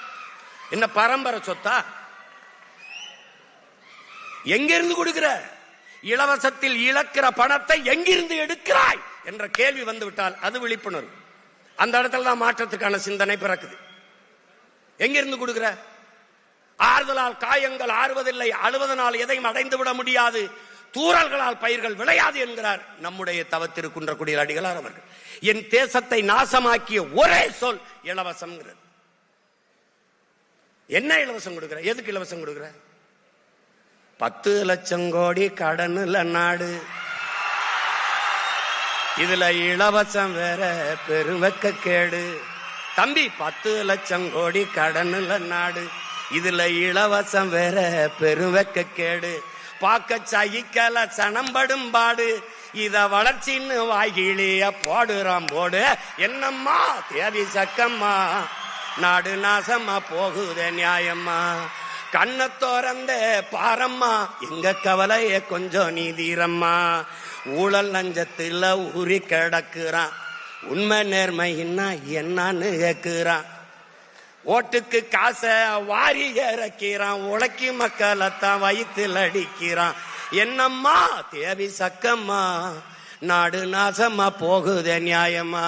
S1: என்ன பரம்பரை சொத்தா? எங்கிருந்து கொடுக்கிற? இலவசத்தில் இழக்கிற பணத்தை எங்கிருந்து எடுக்கிறாய் என்ற கேள்வி வந்துவிட்டால் அது விழிப்புணர்வு. அந்த இடத்துல தான் மாற்றத்துக்கான சிந்தனை பிறக்குது. எங்கிருந்து கொடுக்கிற? ஆறுதலால் காயங்கள் ஆறுவதில்லை, அழுவதனால் எதையும் அடைந்து விட முடியாது, தூறல்களால் பயிர்கள் விளையாது என்கிறார் நம்முடைய தவத்திருக்குன்றக்குடியில் அடிகளார் அவர்கள். என் தேசத்தை நாசமாக்கிய ஒரே சொல் இலவசம். என்ன இலவசம் கொடுக்கிற? எதுக்கு இலவசம் கொடுக்கிற? 10 லட்சம் கோடி கடனுல நாடு, இதுல இலவசம் வேற பெருவெக்க கேடு. தம்பி, 10 லட்சம் கோடி கடனுல நாடு, இதுல இலவசம் வேற பெருவெக்க கேடு. பாக்க சகிக்கல சனம்படும் பாடு, இத வளர்ச்சின்னு வாய்கிளிய போடுறான் போடு. என்னம்மா தேவி சக்கம்மா, நாடு நாசமா போகுதே நியாயம்மா. கண்ண தோறந்த பாரம்மா, எங்க கவலைய கொஞ்சம் நீதீரம்மா. ஊழல் லஞ்சத்துல ஊறி கிடக்குறான், உண்மை நேர்மைன்னா என்னன்னு கேக்குறான். ஓட்டுக்கு காசை வாரி இறக்கிறான், உழைக்கி மக்களைத்தான் வயிற்றில் அடிக்கிறான். என்னம்மா தேவி சக்கம்மா, நாடு நாசமா போகுதே நியாயமா?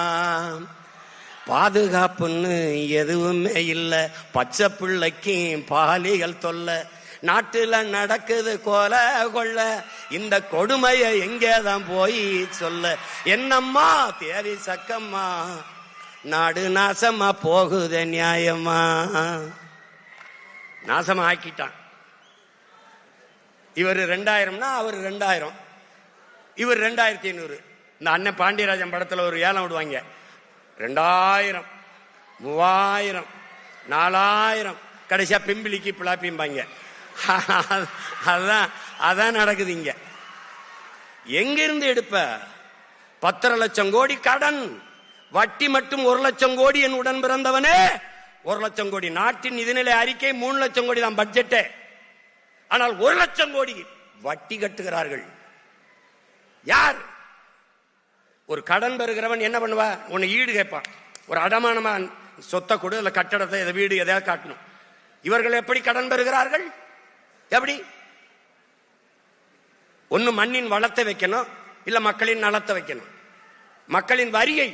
S1: பாதுகாப்புன்னு எதுவுமே இல்லை, பச்சை பிள்ளைக்கும் பாலிகள் தொல்ல. நாட்டுல நடக்குது கொலை கொள்ள, இந்த கொடுமையை எங்கேதான் போய் சொல்ல? என்னம்மா தேவி சக்கம்மா, நாடு நாசமா போகுதே நியாயமா? நாசமா ஆக்கிட்டான். இவர் 2000னா அவர் 2000, இவர் 2500. இந்த அண்ணன் பாண்டியராஜன் படத்துல ஒரு ஏலம் விடுவாங்க, 2000, 3000, 4000, கடைசியா பிம்பிளிக்கு பிளாப்பிம்பாங்க. அதான் நடக்குது இங்க. எங்க இருந்து எடுப்ப? 10 லட்சம் கோடி கடன், வட்டி மட்டும் 1 லட்சம் கோடி. என் உடன் பிறந்தவனே 1 லட்சம் கோடி. நாட்டின் நிதிநிலை அறிக்கை 3 லட்சம் கோடி தான் பட்ஜெட். ஆனால் 1 லட்சம் கோடி வட்டி கட்டுகிறார்கள். யார்? ஒரு கடன் பெறுகிறவன் என்ன பண்ணுவா? உன்னை ஈடு கேட்பான். ஒரு அடமானமா சொத்தை கொடு, இல்ல கட்டடத்தை, எதை வீடு எதையாவது காட்டணும். இவர்கள் எப்படி கடன் பெறுகிறார்கள்? எப்படி? ஒன்னு மண்ணின் வளத்தை வைக்கணும், இல்ல மக்களின் நலத்தை வைக்கணும். மக்களின் வரியை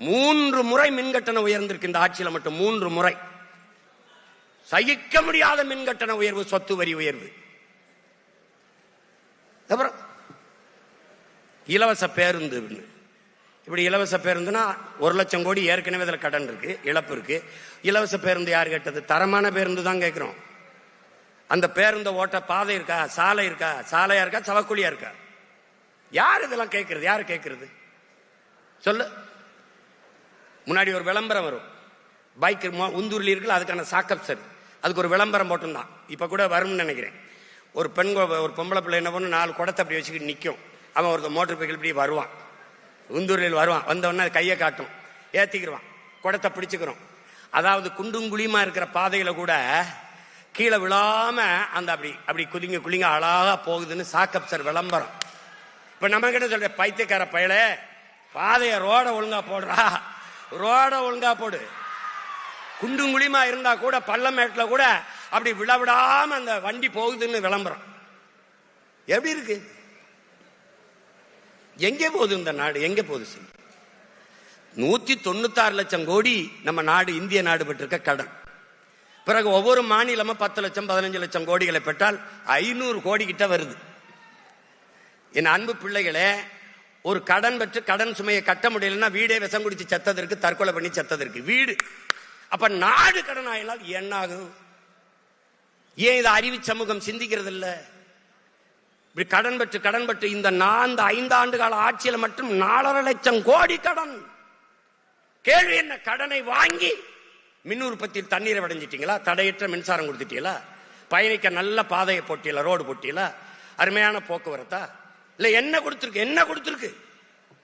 S1: 3 முறை மின்கட்டணம் உயர்ந்திருக்கு இந்த ஆட்சியில மட்டும். 3 முறை. சகிக்க முடியாத மின்கட்டண உயர்வு, சொத்து வரி உயர்வு. அப்புறம் இலவச பேருந்து. இப்படி இலவச பேருந்துனா 1 லட்சம் கோடி ஏற்கனவே அதில் கடன் இருக்கு, இழப்பு இருக்கு. இலவச பேருந்து யார் கேட்டது? தரமான பேருந்து தான் கேட்கிறோம். அந்த பேருந்து ஓட்ட பாதை இருக்கா, சாலை இருக்கா, சாலையா இருக்கா, சவக்குழியா இருக்கா? யார் இதெல்லாம் கேட்கறது? யாரு கேட்கறது சொல்லு. முன்னாடி ஒரு விளம்பரம் வரும், பைக் உந்தூர்ல இருக்குல்ல, அதுக்கான சாக்கப் சார், அதுக்கு ஒரு விளம்பரம் போட்டுருந்தான். இப்ப கூட வரும்னு நினைக்கிறேன். ஒரு பெண், ஒரு பொம்பளை பிள்ளை என்ன பண்ணு, 4 குடத்தை அப்படி வச்சுக்கிட்டு நிற்கும். அவன் ஒரு மோட்டர் சைக்கிள் இப்படி வருவான், உந்தூரில் வருவான். வந்தவொடனே அது கையை காட்டும், ஏத்திக்கிடுவான், குடத்தை பிடிச்சுக்கிறோம். அதாவது குண்டும் குழியுமா இருக்கிற பாதையில கூட கீழே விழாம அந்த அப்படி அப்படி குளிங்க குளிங்க அழகா போகுதுன்னு சாக்கப் சார் விளம்பரம். இப்ப நம்ம கிட்ட சொல்ற, பைத்தியக்கார பயல, பாதைய ரோட ஒழுங்கா போடுறா, ரோட ஒழுங்கா போடு. குண்டும் குழியுமா இருந்தா கூட பள்ளமேட்டுல கூட அப்படி விழாவிடாம அந்த வண்டி போகுதுன்னு விளம்பரம். எப்படி இருக்கு? எங்கே போகுது இந்த நாடு? எங்க போகுது? 196 லட்சம் கோடி நம்ம நாடு, இந்திய நாடு பெற்றிருக்க கடன். பிறகு ஒவ்வொரு மாநிலமும் 10 லட்சம் 15 லட்சம் கோடிகளை பெற்றால் 500 கோடி கிட்ட வருது. என் அன்பு பிள்ளைகளே, ஒரு கடன் பெற்று கடன் சுமையை கட்ட முடியலன்னா வீடே விஷம் குடிச்சு செத்ததற்கு, தற்கொலை பண்ணி செத்ததற்கு வீடு. அப்ப நாடு கடன் ஆயினால் என்ன ஆகும்? ஏன் இதை அறிவு சமூகம் சிந்திக்கிறது இல்ல? இப்படி கடன் பெற்று இந்த 5 ஆண்டு கால ஆட்சியில மட்டும் 4.5 லட்சம் கோடி கடன். கேள்வி என்ன? கடனை வாங்கி மின் உற்பத்தியில் தண்ணீரை அடைஞ்சிட்டீங்களா? தடையற்ற மின்சாரம் கொடுத்துட்டீங்களா? பயணிக்க நல்ல பாதையை போட்டீங்களா? ரோடு போட்டீங்களா? அருமையான போக்குவரத்தா? இல்ல என்ன கொடுத்திருக்கு?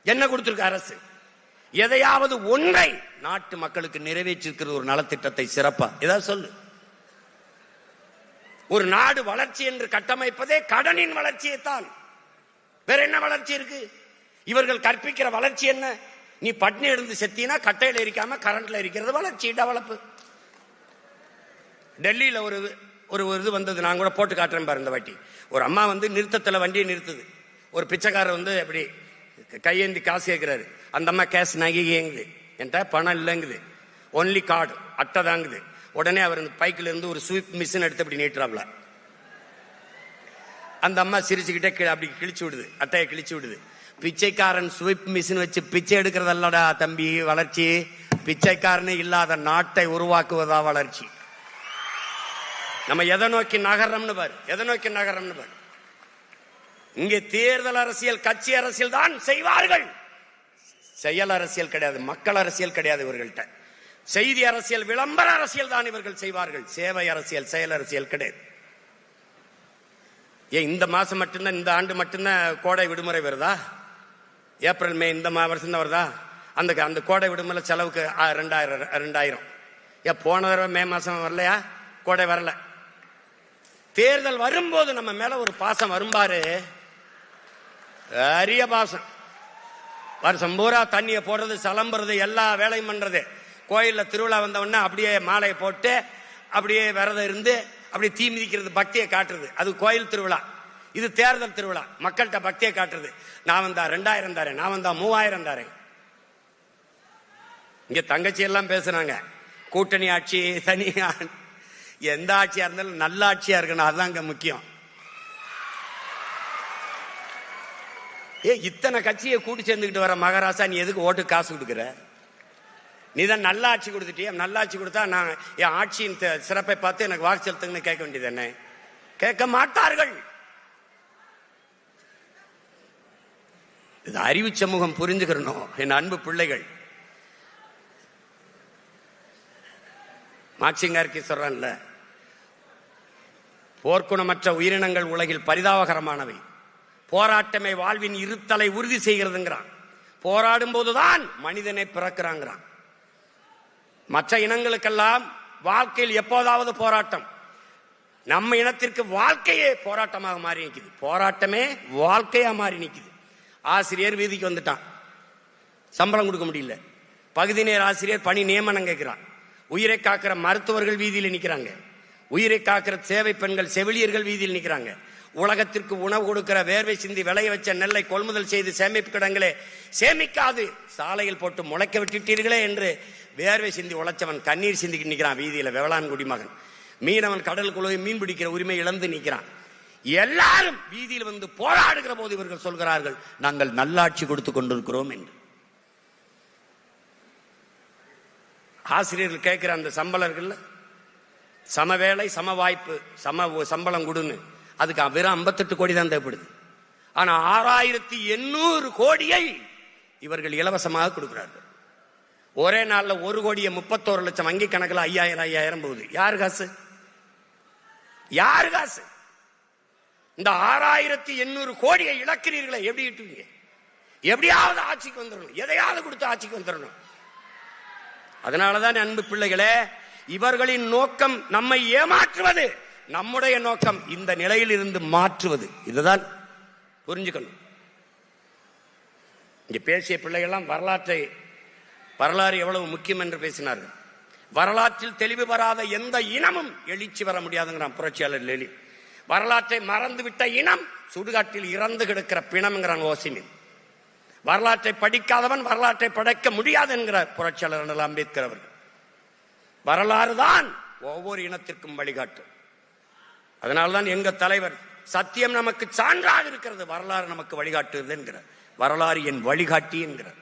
S1: என்ன கொடுத்திருக்கு அரசு? எதையாவது ஒன்றை நாட்டு மக்களுக்கு நிறைவேற்றிருக்கிற ஒரு நலத்திட்டத்தை சிறப்பா ஏதாவது சொல்லு. ஒரு நாடு வளர்ச்சி என்று கட்டமைப்பதே கடனின் வளர்ச்சியை தான். வேற என்ன வளர்ச்சி இருக்கு? இவர்கள் கற்பிக்கிற வளர்ச்சி என்ன? நீ பட்னி எழுந்து செத்தினா கட்டையில எரிக்காம கரண்ட்ல எரிக்கிறது வளர்ச்சி, டெவலப். டெல்லியில ஒரு இது வந்தது, நான் கூட போட்டு காட்டுறேன் பாரு இந்த வாட்டி. ஒரு அம்மா வந்து நிறுத்தத்துல வண்டியை நிறுத்துது. ஒரு பிச்சைக்காரர் வந்து அப்படி கையேந்தி காசு கேட்கிறாரு. அந்த அம்மா கேஷ் நகைங்குது, என்கிட்ட பணம் இல்லைங்குது, ஒன்லி கார்டு, அட்டை தாங்குது. உடனே அவர் பைக்கில் இருந்து ஒரு ஸ்வீப் மிஷின் எடுத்து அப்படி நீட்டுறாப்ல. அந்த அம்மா சிரிச்சுக்கிட்டே அப்படி கிழிச்சு விடுது, அட்டையை கிழிச்சு விடுது. பிச்சைக்காரன் ஸ்வீப் மிஷின் வச்சு பிச்சை எடுக்கிறதல்லடா தம்பி வளர்ச்சி, பிச்சைக்காரனே இல்லாத நாட்டை உருவாக்குவதா வளர்ச்சி. நம்ம எதை நோக்கி நகரம்னு பாரு, எதை நோக்கி நகரம்னு பாரு. இங்கே தேர்தல் அரசியல், கட்சி அரசியல் தான் செய்வார்கள். செயல் அரசியல் கிடையாது, மக்கள் அரசியல் கிடையாது இவர்கள்ட்ட. செய்தி அரசியல், விளம்பர அரசியல் தான் இவர்கள் செய்வார்கள். சேவை அரசியல், செயல் அரசியல் கிடையாது. ஏன் இந்த மாசம் மட்டும்தான், இந்த ஆண்டு மட்டும்தான் கோடை விடுமுறை வருதா? ஏப்ரல் மே இந்த வருஷம் தான் வருதா? அந்த கோடை விடுமுறை செலவுக்கு 2000. ஏன் போன தடவை மே மாசம் வரலையா? கோடை வரல. தேர்தல் வரும்போது நம்ம மேல ஒரு பாசம் வரும்பாரு, அரிய பாசம். வருஷம் பூரா தண்ணிய போடுறது, சலம்புறது, எல்லா வேலையும் பண்றது. கோயிலில் திருவிழா வந்தவொடனே அப்படியே மாலையை போட்டு அப்படியே விரதம் இருந்து அப்படி தீ மிதிக்கிறது, பக்தியை காட்டுறது. அது கோயில் திருவிழா. இது தேர்தல் திருவிழா, மக்கள்கிட்ட பக்தியை காட்டுறது. நான் வந்தா 2000 தாரேன், நான் வந்தா 3000 தாரேன். இங்க தங்கச்சி எல்லாம் பேசுனாங்க, கூட்டணி ஆட்சி தனியா. எந்த ஆட்சியா இருந்தாலும் நல்ல ஆட்சியா இருக்கணும், அதுதான் இங்க முக்கியம். இத்தனை கட்சியை கூட்டி சேர்ந்துக்கிட்டு வர மகாராசா, நீ எதுக்கு ஓட்டு காசு கொடுக்குற? நீ தான் நல்ல ஆட்சி கொடுத்துட்டிய. நல்ல ஆட்சி கொடுத்தா நான் என் ஆட்சியின் சிறப்பை பார்த்து எனக்கு வாக்கு செலுத்துங்கன்னு கேட்க வேண்டியது என்ன? கேட்க மாட்டார்கள். இது அறிவு சமூகம் புரிஞ்சுக்கிறணும் என் அன்பு பிள்ளைகள். மார்க்சிங்கார்கி சொல்றான்ல, போர்க்குணமற்ற உயிரினங்கள் உலகில் பரிதாபகரமானவை, போராட்டமே வாழ்வின் இருத்தலை உறுதி செய்கிறதுங்கிறான். போராடும் போதுதான் மனிதனை பிறக்கிறாங்கிறான். மற்ற இனங்களுக்கெல்லாம் வாழ்க்கையில் எப்போதாவது போராட்டம், நம்ம இனத்திற்கு வாழ்க்கையே போராட்டமாக மாறி நிற்குது. போராட்டமே வாழ்க்கையா மாறி நிற்குது. ஆசிரியர் வீதிக்கு வந்துட்டான், சம்பளம் கொடுக்க முடியல. பகுதி நேர ஆசிரியர் பணி நியமனம் கேட்கிறான். உயிரை காக்கிற மருத்துவர்கள் வீதியில் நிற்கிறாங்க. உயிரை காக்கிற சேவை பெண்கள் செவிலியர்கள் வீதியில் நிற்கிறாங்க. உலகத்திற்கு உணவு கொடுக்கிற வேர்வை சிந்தி விளைய வச்ச நெல்லை கொள்முதல் செய்து சேமிப்பு கிடங்களே சேமிக்காது சாலையில் போட்டு முளைக்க விட்டுட்டீர்களே என்று வேர்வை சிந்தி உழைச்சவன் கண்ணீர் சிந்திக்கு நிற்கிறான் வீதியில. வேளாண் குடிமகன் மீனவன் கடலுக்குள்ளே மீன் பிடிக்கிற உரிமை இழந்து நிற்கிறான். எல்லாரும் வீதியில் வந்து போராடுகிற போது இவர்கள் சொல்கிறார்கள், நாங்கள் நல்லாட்சி கொடுத்து கொண்டிருக்கிறோம் என்று. ஆசிரியர்கள் கேட்கிற அந்த சம்பளர்கள் சம வேலை சம வாய்ப்பு சம்பளம் கொடுன்னு, அதுக்கு வெறும் 58 கோடி தான் தேவைப்படுது. ஆனா 6800 கோடியை இவர்கள் இலவசமாக கொடுக்கிறார்கள். ஒரே நாள்ல 1 கோடியே 31 லட்சம், வங்கி கணக்கில் 5000 போகுது. யாரு காசு? யாரு காசு? இந்த 6800 கோடியை இழக்கிறீர்களே, எப்படி இட்டுவீங்க? எப்படியாவது ஆட்சிக்கு வந்துடணும், எதையாவது கொடுத்து ஆட்சிக்கு வந்துடணும். அதனாலதான் அன்பு பிள்ளைகளே, இவர்களின் நோக்கம் நம்மை ஏமாற்றுவது, நம்முடைய நோக்கம் இந்த நிலையில் இருந்து மாற்றுவது. இதுதான் புரிஞ்சுக்கணும். இங்க பேசிய பிள்ளைகள்லாம் வரலாறு எவ்வளவு முக்கியம் என்று பேசினார்கள். வரலாற்றில் தெளிவு பெறாத எந்த இனமும் எழுச்சி வர முடியாதுங்கிறான் புரட்சியாளர் லெனின். வரலாற்றை மறந்துவிட்ட இனம் சுடுகாட்டில் இறந்து கிடக்கிற பிணம்ங்கிறான் ஓசிமின். வரலாற்றை படிக்காதவன் வரலாற்றை படைக்க முடியாது என்கிறார் புரட்சியாளர் அம்பேத்கர் அவர்கள். வரலாறு தான் ஒவ்வொரு இனத்திற்கும் வழிகாட்டு. அதனால்தான் எங்க தலைவர், சத்தியம் நமக்கு சான்றாக இருக்கிறது, வரலாறு நமக்கு வழிகாட்டுது என்கிறார். வரலாறு என் வழிகாட்டி என்கிறார்.